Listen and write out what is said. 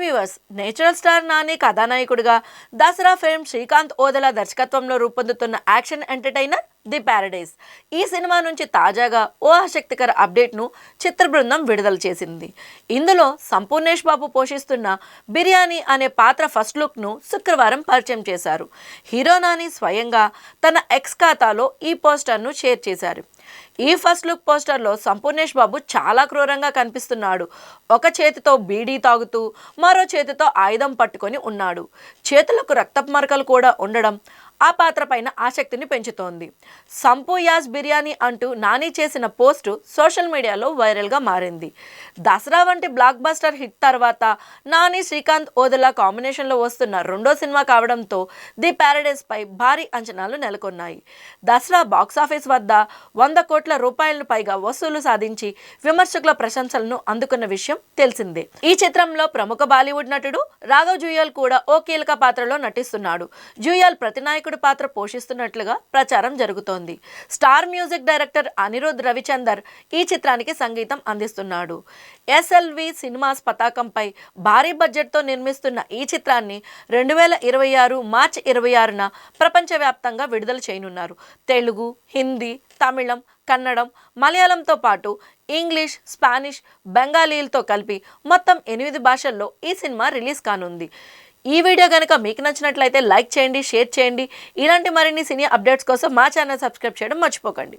Viewers, natural star Nani కథానాయకుడిగా Dasara film Srikanth Odela దర్శకత్వంలో రూపొందుతున్న యాక్షన్ ఎంటర్టైనర్ ది ప్యారడైజ్. ఈ సినిమా నుంచి తాజాగా ఓ ఆసక్తికర అప్డేట్ను చిత్ర బృందం విడుదల చేసింది. ఇందులో సంపూర్ణేష్ బాబు పోషిస్తున్న బిర్యానీ అనే పాత్ర ఫస్ట్ లుక్ను శుక్రవారం పరిచయం చేశారు. హీరో నాని స్వయంగా తన ఎక్స్ ఖాతాలో ఈ పోస్టర్ను షేర్ చేశారు. ఈ ఫస్ట్ లుక్ పోస్టర్లో సంపూర్ణేష్ బాబు చాలా క్రూరంగా కనిపిస్తున్నాడు. ఒక చేతితో బీడీ తాగుతూ మరో చేతితో ఆయుధం పట్టుకొని ఉన్నాడు. చేతులకు రక్తపు మరకలు కూడా ఉండడం ఆ పాత్ర పైన ఆసక్తిని పెంచుతోంది. సంపూ యాజ్ బిర్యానీ అంటూ నాని చేసిన పోస్టు సోషల్ మీడియాలో వైరల్గా మారింది. దసరా వంటి బ్లాక్ బస్టర్ హిట్ తర్వాత నాని శ్రీకాంత్ ఓదెల కాంబినేషన్లో వస్తున్న రెండో సినిమా కావడంతో ది ప్యారడైజ్ పై భారీ అంచనాలు నెలకొన్నాయి. దసరా బాక్సాఫీస్ వద్ద 100 కోట్ల రూపాయలను పైగా వసూలు సాధించి విమర్శకుల ప్రశంసలను అందుకున్న విషయం తెలిసిందే. ఈ చిత్రంలో ప్రముఖ బాలీవుడ్ నటుడు రాఘవ్ జుయాల్ కూడా ఓ కీలక పాత్రలో నటిస్తున్నాడు. జుయాల్ ప్రతినాయకుడు పాత్ర పోషిస్తున్నట్లుగా ప్రచారం జరుగుతోంది. Star music director Anirudh Ravichander ఈ చిత్రానికి సంగీతం అందిస్తున్నాడు. ఎస్ఎల్వి సినిమాస్ పతాకంపై భారీ బడ్జెట్తో నిర్మిస్తున్న ఈ చిత్రాన్ని 2026 మార్చి 26న ప్రపంచవ్యాప్తంగా విడుదల చేయనున్నారు. తెలుగు, హిందీ, తమిళం, కన్నడం, మలయాళంతో పాటు ఇంగ్లీష్, స్పానిష్, బెంగాలీలతో కలిపి మొత్తం 8 భాషల్లో ఈ సినిమా రిలీజ్ కానుంది. ఈ వీడియో కనుక మీకు నచ్చినట్లయితే లైక్ చేయండి, షేర్ చేయండి. ఇలాంటి మరిన్ని సినీ అప్డేట్స్ కోసం మా ఛానల్ సబ్స్క్రైబ్ చేయడం మర్చిపోకండి.